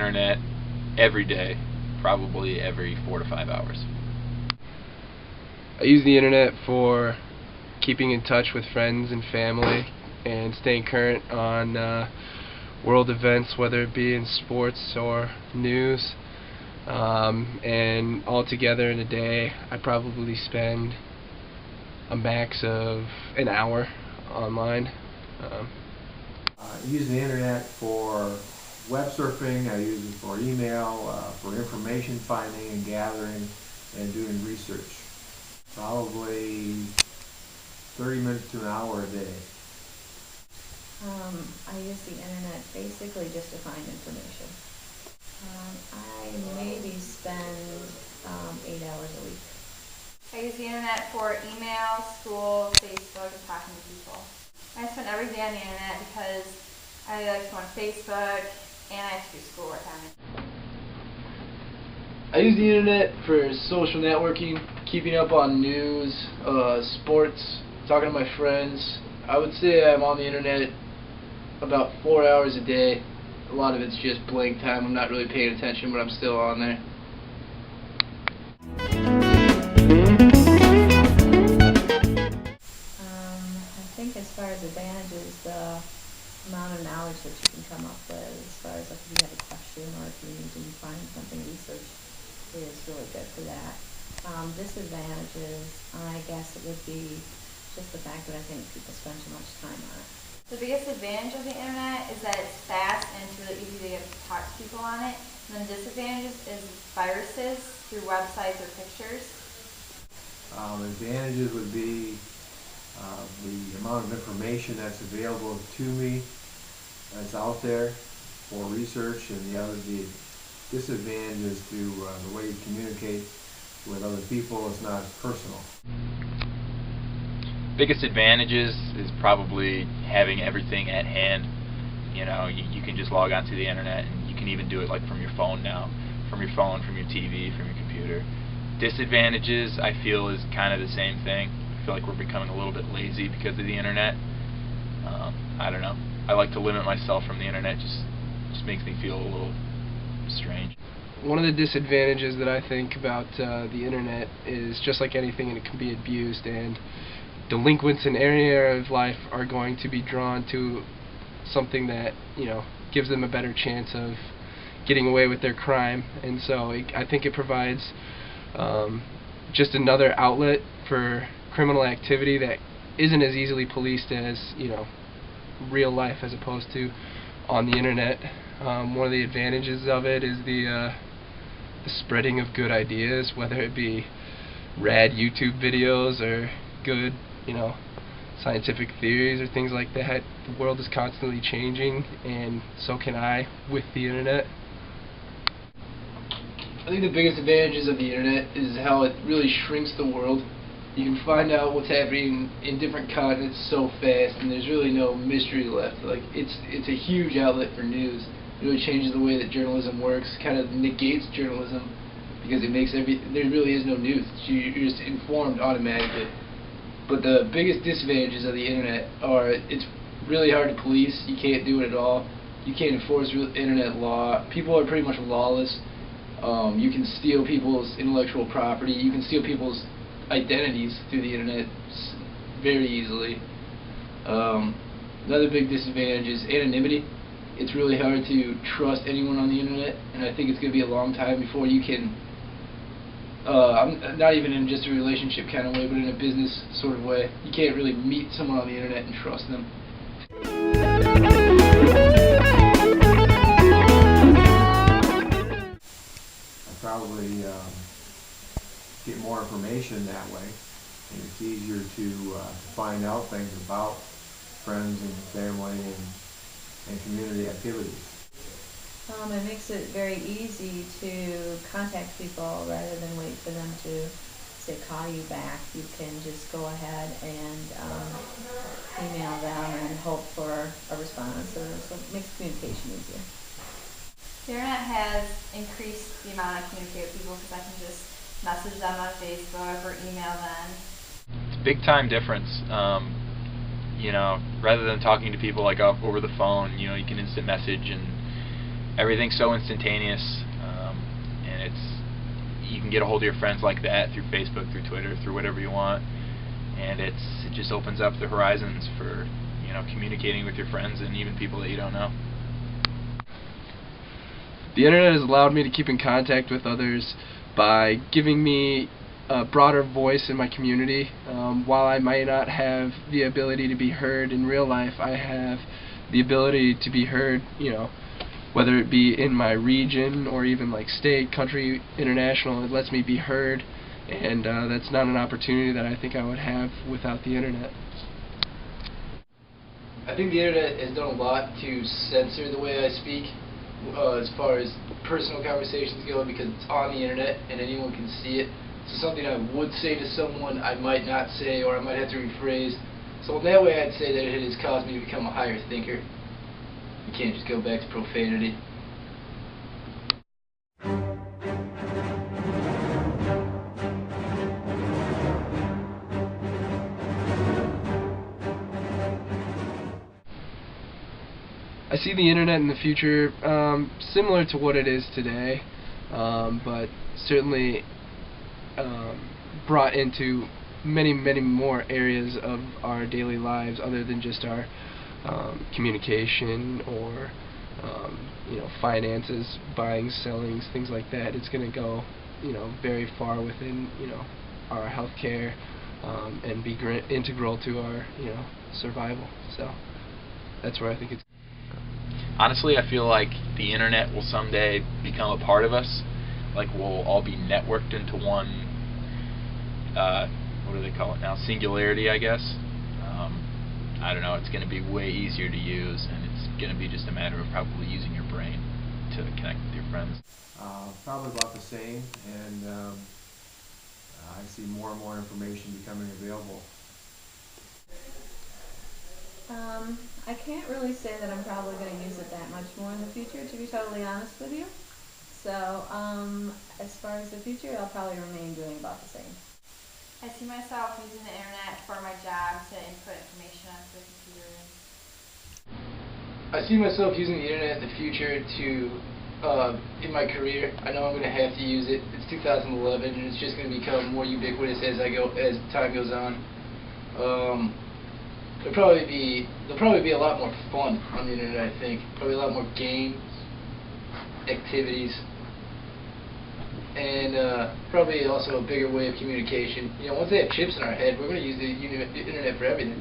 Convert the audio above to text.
internet every day, probably every 4 to 5 hours. I use the internet for keeping in touch with friends and family and staying current on world events, whether it be in sports or news. And altogether in a day, I probably spend a max of an hour online. I use the internet for web surfing, I use it for email, for information finding and gathering and doing research. Probably 30 minutes to an hour a day. I use the internet basically just to find information. I maybe spend 8 hours a week. I use the internet for email, school, Facebook, and talking to people. I spend every day on the internet because I like to go on Facebook and I have to do schoolwork on it. I use the internet for social networking, keeping up on news, sports, talking to my friends. I would say I'm on the internet about 4 hours a day. A lot of it's just blank time. I'm not really paying attention, but I'm still on there. I think as far as advantages, the amount of knowledge that you can come up with, as far as like if you have a question or if you need to find something research, is really good for that. Disadvantages, I guess it would be just the fact that I think people spend too much time on it. The biggest advantage of the internet is that it's fast and it's really easy to get to talk to people on it. And then disadvantages is viruses through websites or pictures. Advantages would be the amount of information that's available to me, that's out there for research, and the disadvantage is to the way you communicate with other people is not as personal. Biggest advantages is probably having everything at hand. You know, you can just log onto the internet, and you can even do it like from your phone now, from your phone, from your TV, from your computer. Disadvantages, I feel, is kind of the same thing. I feel like we're becoming a little bit lazy because of the internet. I don't know. I like to limit myself from the internet. Just makes me feel a little strange. One of the disadvantages that I think about the internet is just like anything, it can be abused, and delinquents in any area of life are going to be drawn to something that, you know, gives them a better chance of getting away with their crime. And so I think it provides just another outlet for criminal activity that isn't as easily policed as, you know, real life as opposed to on the internet. One of the advantages of it is the spreading of good ideas, whether it be rad YouTube videos or good, you know, scientific theories or things like that. The world is constantly changing, and so can I with the internet. I think the biggest advantages of the internet is how it really shrinks the world. You can find out what's happening in different continents so fast, and there's really no mystery left. Like it's a huge outlet for news. It really changes the way that journalism works, kind of negates journalism, because it makes there really is no news. You're just informed automatically. But the biggest disadvantages of the internet are it's really hard to police. You can't do it at all. You can't enforce internet law. People are pretty much lawless. You can steal people's intellectual property. You can steal people's identities through the internet very easily. Another big disadvantage is anonymity. It's really hard to trust anyone on the internet, and I think it's going to be a long time before you can, I'm not even in just a relationship kind of way, but in a business sort of way. You can't really meet someone on the internet and trust them. I probably get more information that way, and it's easier to find out things about friends and family and community activities. It makes it very easy to contact people rather than wait for them to say call you back. You can just go ahead and email them and hope for a response, or so it makes communication easier. The internet has increased the amount I communicate with people because I can just message them on Facebook or email them. It's a big time difference. You know, rather than talking to people like over the phone, you know, you can instant message and everything's so instantaneous, and you can get a hold of your friends like that through Facebook, through Twitter, through whatever you want, and it just opens up the horizons for communicating with your friends and even people that you don't know. The internet has allowed me to keep in contact with others by giving me a broader voice in my community. While I might not have the ability to be heard in real life, I have the ability to be heard, whether it be in my region or even like state, country, international. It lets me be heard, and that's not an opportunity that I think I would have without the internet. I think the internet has done a lot to censor the way I speak, as far as personal conversations go, because it's on the internet and anyone can see it. So something I would say to someone I might not say, or I might have to rephrase. So in that way I'd say that it has caused me to become a higher thinker. You can't just go back to profanity. I see the internet in the future similar to what it is today, but certainly brought into many more areas of our daily lives other than just our communication or finances, buying, selling, things like that. It's going to go very far within our healthcare and be integral to our survival. So that's where I think it's. Honestly, I feel like the internet will someday become a part of us. Like we'll all be networked into one, what do they call it now? Singularity, I guess. I don't know, it's going to be way easier to use, and it's going to be just a matter of probably using your brain to connect with your friends. Probably about the same, and I see more and more information becoming available. I can't really say that I'm probably going to use it that much more in the future, to be totally honest with you. So, as far as the future, I'll probably remain doing about the same. I see myself using the internet for my job to input information onto the computer. I see myself using the internet in the future to, in my career. I know I'm going to have to use it. It's 2011, and it's just going to become more ubiquitous as time goes on. There'll probably be a lot more fun on the internet, I think. Probably a lot more games, activities, and probably also a bigger way of communication. Once they have chips in our head, we're going to use the internet for everything.